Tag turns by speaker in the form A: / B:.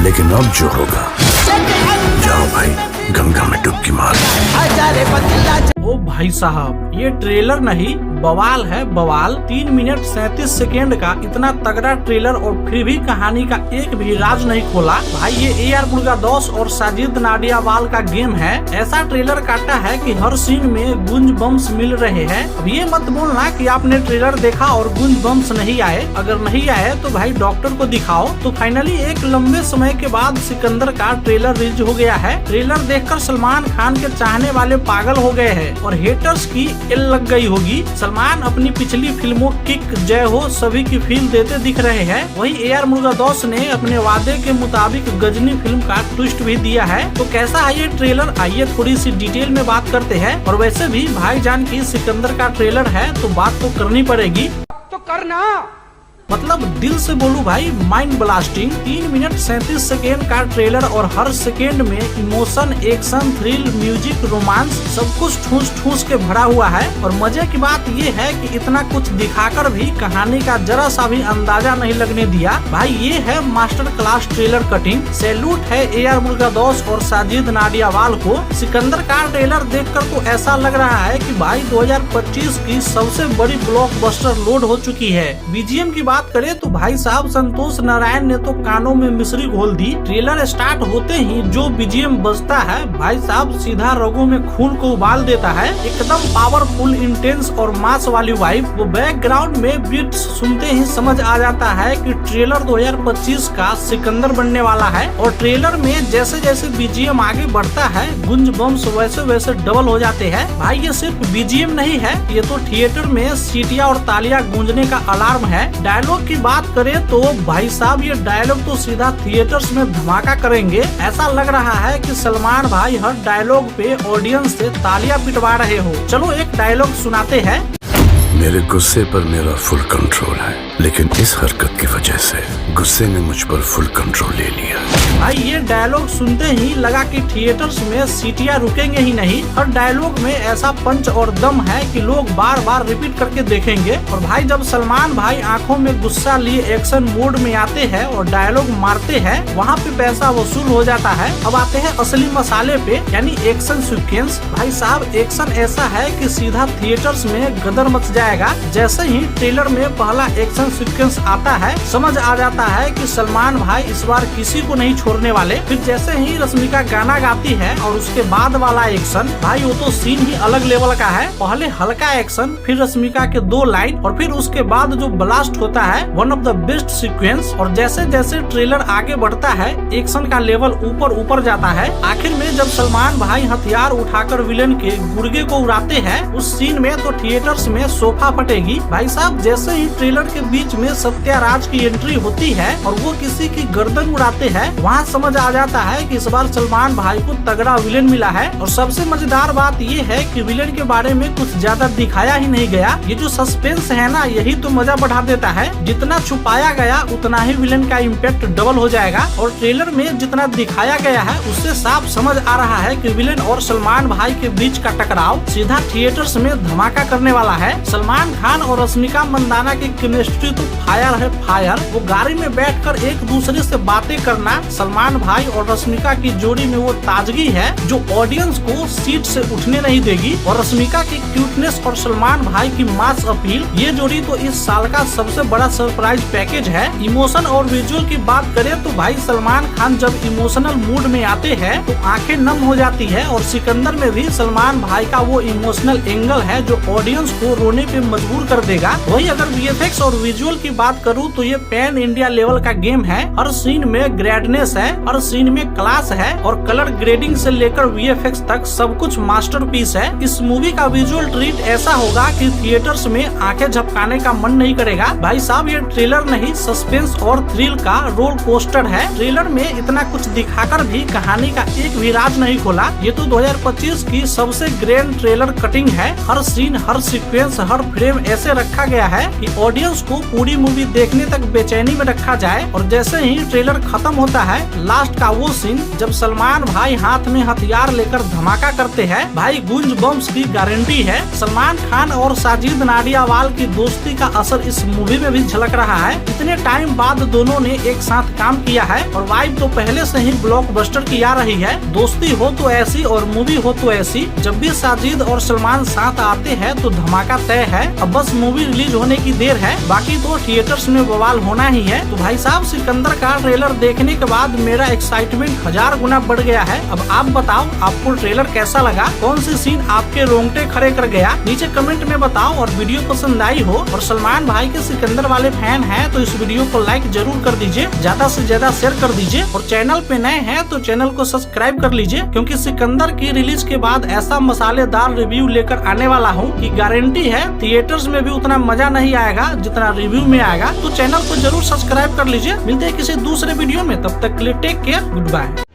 A: लेकिन अब जो होगा, जाओ भाई गंगा में डुबकी मार।
B: ओ भाई साहब, ये ट्रेलर नहीं बवाल है बवाल। 3 मिनट 37 सेकेंड का इतना तगड़ा ट्रेलर और फिर भी कहानी का एक भी राज नहीं खोला। भाई ये AR मुर्गादौस और साजिद नाडियावाल का गेम है। ऐसा ट्रेलर काटा है कि हर सीन में गूंज बम्स मिल रहे हैं। अब ये मत बोलना कि आपने ट्रेलर देखा और गूंज बम्स नहीं आए। अगर नहीं आए तो भाई डॉक्टर को दिखाओ। तो फाइनली एक लंबे समय के बाद सिकंदर का ट्रेलर रिलीज हो गया है। ट्रेलर देखकर सलमान खान के चाहने वाले पागल हो गए हैं और हेटर्स की एल लग गई होगी। सलमान अपनी पिछली फिल्मों किक, जय हो सभी की फील देते दिख रहे हैं। वहीं AR मुर्गादौस ने अपने वादे के मुताबिक गजनी फिल्म का ट्विस्ट भी दिया है। तो कैसा है ये ट्रेलर, आइए थोड़ी सी डिटेल में बात करते हैं। और वैसे भी भाईजान की सिकंदर का ट्रेलर है तो बात तो करनी पड़ेगी।
C: तो करना
B: मतलब दिल से बोलूं भाई, माइंड ब्लास्टिंग। 3 मिनट 37 सेकेंड का ट्रेलर और हर सेकेंड में emotion, action, thrill, music, romance सब कुछ ठूस ठूस के भरा हुआ है। और मजे की बात ये है कि इतना कुछ दिखाकर भी कहानी का जरा सा भी अंदाजा नहीं लगने दिया। भाई ये है master class trailer cutting. Salute है AR मुर्गादौस और साजिद नाडियावाल को। सिकंदर का ट्रेलर देखकर तो ऐसा लग रहा है कि भाई 2025 की सबसे बड़ी ब्लॉकबस्टर लोड हो चुकी है। BGM की बात करें तो भाई साहब संतोष नारायण ने तो कानों में मिश्री घोल दी। ट्रेलर स्टार्ट होते ही जो BGM बजता है भाई साहब सीधा रगों में खून को उबाल देता है। एकदम पावरफुल, इंटेंस और मास वाली वाइब। वो बैकग्राउंड में बीट्स सुनते ही समझ आ जाता है कि ट्रेलर 2025 का सिकंदर बनने वाला है। और ट्रेलर में जैसे जैसे BGM आगे बढ़ता है गुंज बम्स वैसे वैसे डबल हो जाते हैं। भाई ये सिर्फ BGM नहीं है, ये तो थिएटर में सीटियां और तालियां गूंजने का अलार्म है। डायलॉग की बात करें तो भाई साहब ये डायलॉग तो सीधा थिएटर्स में धमाका करेंगे। ऐसा लग रहा है कि सलमान भाई हर डायलॉग पे ऑडियंस से तालियां पिटवा रहे हो। चलो एक डायलॉग सुनाते हैं।
A: मेरे गुस्से पर मेरा फुल कंट्रोल है, लेकिन इस हरकत की वजह से गुस्से ने मुझ पर फुल कंट्रोल ले लिया।
B: भाई ये डायलॉग सुनते ही लगा कि थिएटर्स में सीटियां रुकेंगे ही नहीं। हर डायलॉग में ऐसा पंच और दम है कि लोग बार बार रिपीट करके देखेंगे। और भाई जब सलमान भाई आंखों में गुस्सा लिए एक्शन मोड में आते हैं और डायलॉग मारते हैं, वहाँ पे पैसा वसूल हो जाता है। अब आते हैं असली मसाले पे, यानी एक्शन सीक्वेंस। भाई साहब एक्शन ऐसा है कि सीधा थिएटर्स में गदर मच जाएगा। जैसे ही ट्रेलर में पहला एक्शन सीक्वेंस आता है समझ आ जाता है कि सलमान भाई इस बार किसी को नहीं छोड़ने वाले। फिर जैसे ही रश्मिका गाना गाती है और उसके बाद वाला एक्शन, भाई वो तो सीन ही अलग लेवल का है। पहले हल्का एक्शन, फिर रश्मिका के 2 लाइन और फिर उसके बाद जो ब्लास्ट होता है, one of the best sequence. और जैसे जैसे ट्रेलर आगे बढ़ता है एक्शन का लेवल ऊपर ऊपर जाता है। आखिर में जब सलमान भाई हथियार उठाकर विलेन के गुर्गे को उड़ाते हैं उस सीन में तो थिएटर्स में सोफा फटेगी। भाई साहब जैसे ही ट्रेलर के बीच में सत्याराज की एंट्री होती है और वो किसी की गर्दन उड़ाते हैं, वहाँ समझ आ जाता है कि इस बार सलमान भाई को तगड़ा विलेन मिला है। और सबसे मजेदार बात ये है कि विलेन के बारे में कुछ ज्यादा दिखाया ही नहीं गया। ये जो सस्पेंस है ना, यही तो मजा बढ़ा देता है। जितना छुपाया गया उतना ही विलेन का इम्पैक्ट डबल हो जाएगा। और ट्रेलर में जितना दिखाया गया है उससे साफ समझ आ रहा है कि विलेन और सलमान भाई के बीच का टकराव सीधा थिएटर्स में धमाका करने वाला है। सलमान खान और रश्मिका मंदाना की केमिस्ट्री तो फायर है फायर। वो गाड़ी में बैठकर एक दूसरे से बातें करना, सलमान भाई और रश्मिका की जोड़ी में वो ताजगी है जो ऑडियंस को सीट से उठने नहीं देगी। और रश्मिका की क्यूटनेस और सलमान भाई की मास अपील, ये जोड़ी तो इस साल का सबसे बड़ा सरप्राइज पैकेज है। इमोशन और विजुअल की बात करें तो भाई सलमान खान जब इमोशनल मूड में आते हैं तो आंखें नम हो जाती है। और सिकंदर में भी सलमान भाई का वो इमोशनल एंगल है जो ऑडियंस को रोने पे मजबूर कर देगा। वही अगर VFX और विजुअल की बात करूँ तो ये पैन इंडिया लेवल का गेम है। हर सीन में ग्रेडनेस है, हर सीन में क्लास है और कलर ग्रेडिंग से लेकर VFX तक सब कुछ मास्टरपीस है। इस मूवी का विजुअल ट्रीट ऐसा होगा कि थिएटर्स में आंखें झपकाने का मन नहीं करेगा। भाई साहब ये ट्रेलर नहीं, सस्पेंस और थ्रिल का रोल कोस्टर है। ट्रेलर में इतना कुछ दिखाकर भी कहानी का एक भी राज नहीं खोला। ये तो 2025 की सबसे ग्रैंड ट्रेलर कटिंग है। हर सीन, हर सीक्वेंस, हर फ्रेम ऐसे रखा गया है कि ऑडियंस को पूरी मूवी देखने तक बेचैनी में रखा जाए। और जैसे ही ट्रेलर खत्म होता है लास्ट का वो सीन जब सलमान भाई हाथ में हथियार लेकर धमाका करते हैं। भाई गूंज बम्स की गारंटी है। सलमान खान और साजिद नाडियावाला की दोस्ती का असर इस मूवी में भी झलक रहा है। इतने टाइम बाद दोनों ने एक साथ काम किया है और वाइब तो पहले से ही ब्लॉकबस्टर की आ रही है। दोस्ती हो तो ऐसी और मूवी हो तो ऐसी। जब भी साजिद और सलमान साथ आते हैं तो धमाका तय है। अब बस मूवी रिलीज होने की देर है, बाकी तो थिएटर्स में बवाल होना ही है। तो भाई साहब सिकंदर का ट्रेलर देखने के बाद मेरा एक्साइटमेंट 1000 गुना बढ़ गया है। अब आप बताओ आपको ट्रेलर कैसा लगा, कौन सी सीन आपके रोंगटे खड़े कर गया, नीचे कमेंट में बताओ। और वीडियो पसंद आई हो और सलमान भाई के सिकंदर वाले फैन हैं तो इस वीडियो को लाइक जरूर कर दीजिए, ज्यादा से ज्यादा शेयर कर दीजिए और चैनल पे नए हैं तो चैनल को सब्सक्राइब कर लीजिए, क्योंकि सिकंदर की रिलीज के बाद ऐसा मसालेदार रिव्यू लेकर आने वाला हूँ कि गारंटी है थिएटर्स में भी उतना मजा नहीं आएगा जितना रिव्यू में आएगा। तो चैनल को जरूर सब्सक्राइब कर लीजिए। मिलते हैं किसी दूसरे वीडियो में, तब तक के लिए टेक केयर, गुड बाय।